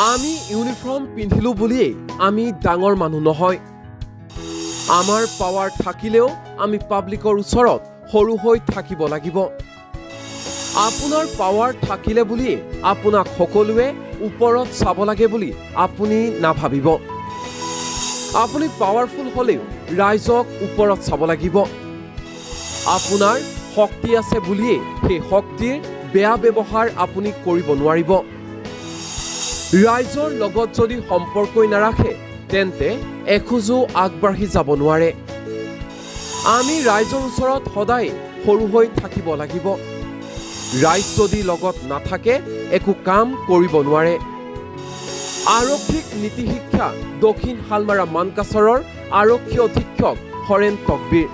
আমি ইউনিফৰ্ম পিন্ধিলো বুলিয়ে আমি ডাঙৰ মানুহ নহয়। আমাৰ পাৱাৰ থাকিলেও আমি পাব্লিকৰ ওচৰত সৰু হৈ থাকিব লাগিব। আপোনাৰ পাৱাৰ থাকিলে বুলিয়ে আপোনাক সকলোৱে ওপৰত চাব লাগে বুলি আপুনি নাভাবিব। আপুনি পাৱাৰফুল হ'লেও ৰাইজক ওপৰত চাব লাগিব। আপোনাৰ শক্তি আছে বুলিয়ে সেই শক্তিৰ বেয়া ব্যৱহাৰ আপুনি কৰিব নোৱাৰিব। ৰাইজৰ লগত যদি সম্পৰ্কই নাৰাখে তেন্তে এখোজো আগবাঢ়ি যাব নোৱাৰে। আমি ৰাইজৰ ওচৰত সদায় সৰু হৈ থাকিব লাগিব। ৰাইজ যদি লগত নাথাকে একো কাম কৰিব নোৱাৰে। আৰক্ষীক নীতি শিক্ষা দক্ষিণ শালমাৰা মানকাছৰৰ আৰক্ষী অধীক্ষক হৰেণ তকবীৰ।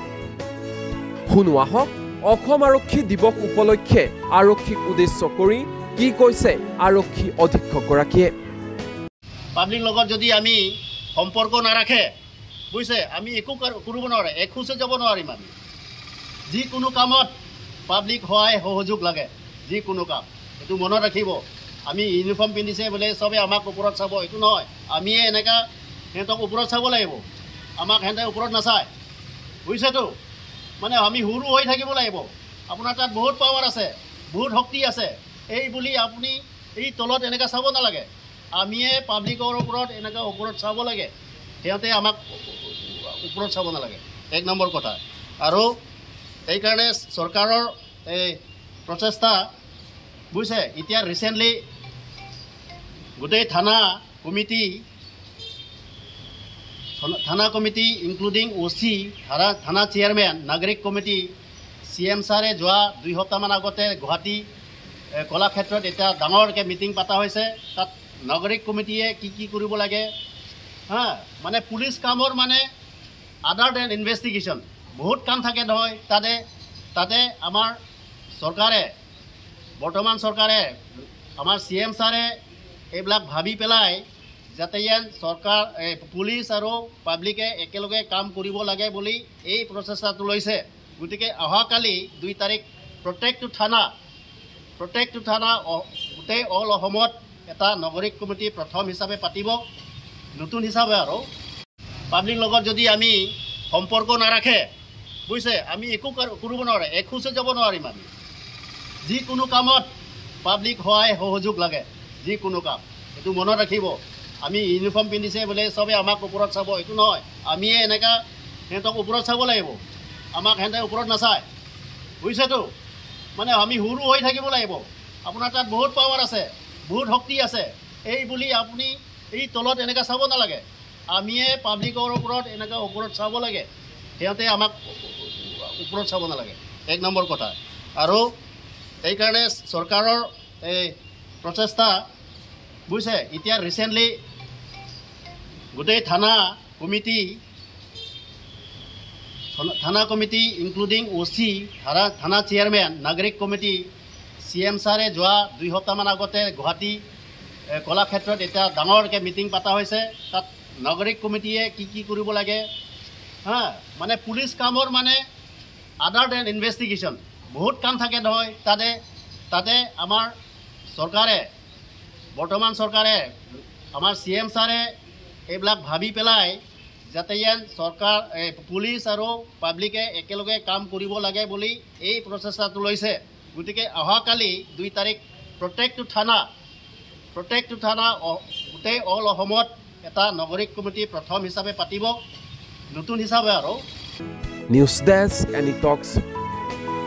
শুনো আহক অসম আৰক্ষী দিৱস উপলক্ষে আৰক্ষীক উদ্দেশ্য কৰি কি কৈছে আৰক্ষী অধীক্ষকগৰাকীয়ে। পাব্লিক লগত যদি আমি সম্পৰ্ক নাৰাখে বুজিছে আমি একো কৰিব নোৱাৰে, এখোজে যাব নোৱাৰিম। আমি যিকোনো কামত পাব্লিক সহায় সহযোগ লাগে, যিকোনো কাম এইটো মনত ৰাখিব। আমি ইউনিফৰ্ম পিন্ধিছে বোলে চবে আমাক ওপৰত চাব এইটো নহয়। আমিয়ে এনেকুৱা সিহঁতক ওপৰত চাব লাগিব, আমাক সিহঁতে ওপৰত নাচায় বুজিছেতো। মানে আমি সৰু হৈ থাকিব লাগিব। আপোনাৰ তাত বহুত পাৱাৰ আছে, বহুত শক্তি আছে, এই বুলি আপুনি এই তলত এনেকৈ চাব নালাগে। আমিয়ে পাব্লিকৰ ওপৰত এনেকৈ ওপৰত চাব লাগে, সিহঁতে আমাক ওপৰত চাব নালাগে, এক নম্বৰ কথা। আৰু এইকাৰণে চৰকাৰৰ এই প্ৰচেষ্টা বুজিছে। এতিয়া ৰিচেণ্টলি গোটেই থানা কমিটি ইনক্লুডিং OC, থানা চেয়াৰমেন, নাগৰিক কমিটি, CM ছাৰে যোৱা 2 সপ্তাহমান আগতে গুৱাহাটী কলাক্ষেত্ৰত এটা ডাঙৰকৈ মিটিং পতা হৈছে। তাত নাগৰিক কমিটিয়ে কি কৰিব লাগে মানে পুলিচ কামৰ মানে আদাৰ দেন ইনভেষ্টিগেশ্যন বহুত কাম থাকে নহয়। তাতে আমাৰ চৰকাৰে, বৰ্তমান চৰকাৰে, আমাৰ CM ছাৰে এইবিলাক ভাবি পেলাই যাতে চৰকাৰ পুলিচ আৰু পাব্লিকে একেলগে কাম কৰিব লাগে বুলি এই প্ৰচেষ্টাটো লৈছে। গতিকে অহাকালি 2 তাৰিখ প্ৰত্যেকটো থানা গোটেই অল অসমত এটা নাগৰিক কমিটি প্ৰথম হিচাপে পাতিব, নতুন হিচাপে। আৰু পাব্লিক লগত যদি আমি সম্পৰ্ক নাৰাখে বুজিছে আমি একো কৰিব নোৱাৰে, এখোজে যাব নোৱাৰিম। আমি যিকোনো কামত পাব্লিক সহায় সহযোগ লাগে, যিকোনো কাম এইটো মনত ৰাখিব। আমি ইউনিফৰ্ম পিন্ধিছে বোলে চবে আমাক ওপৰত চাব এইটো নহয়। আমিয়ে এনেকুৱা সিহঁতক ওপৰত চাব লাগিব, আমাক সিহঁতে ওপৰত নাচায় বুজিছেতো। মানে আমি সৰু হৈ থাকিব লাগিব। আপোনাৰ তাত বহুত পাৱাৰ আছে, বহুত শক্তি আছে, এই বুলি আপুনি এই তলত এনেকৈ চাব নালাগে। আমিয়ে পাব্লিকৰ ওপৰত এনেকৈ ওপৰত চাব লাগে, সিহঁতে আমাক ওপৰত চাব নালাগে, এক নম্বৰ কথা। আৰু এইকাৰণে চৰকাৰৰ এই প্ৰচেষ্টা বুজিছে। এতিয়া ৰিচেণ্টলি গোটেই থানা কমিটি ইনক্লুডিং OC, থানা চেয়াৰমেন, নাগৰিক কমিটি, CM ছাৰে যোৱা 2 সপ্তাহমান আগতে গুৱাহাটী কলাক্ষেত্ৰত এটা ডাঙৰকৈ মিটিং পতা হৈছে। তাত নাগৰিক কমিটিয়ে কি কৰিব লাগে মানে পুলিচ কামৰ মানে আদাৰ দেন ইনভেষ্টিগেশ্যন বহুত কাম থাকে নহয়। তাতে আমাৰ চৰকাৰে, বৰ্তমান চৰকাৰে, আমাৰ CM ছাৰে এইবিলাক ভাবি পেলাই যাতে চৰকাৰ পুলিচ আৰু পাব্লিকে একেলগে কাম কৰিব লাগে বুলি এই প্ৰচেষ্টাটো লৈছে। গতিকে অহাকালি 2 তাৰিখ প্ৰত্যেকটো থানা গোটেই অল অসমত এটা নাগৰিক কমিটি প্ৰথম হিচাপে পাতিব, নতুন হিচাপে। আৰু নিউজ ডেস্ক, এনি টক্স।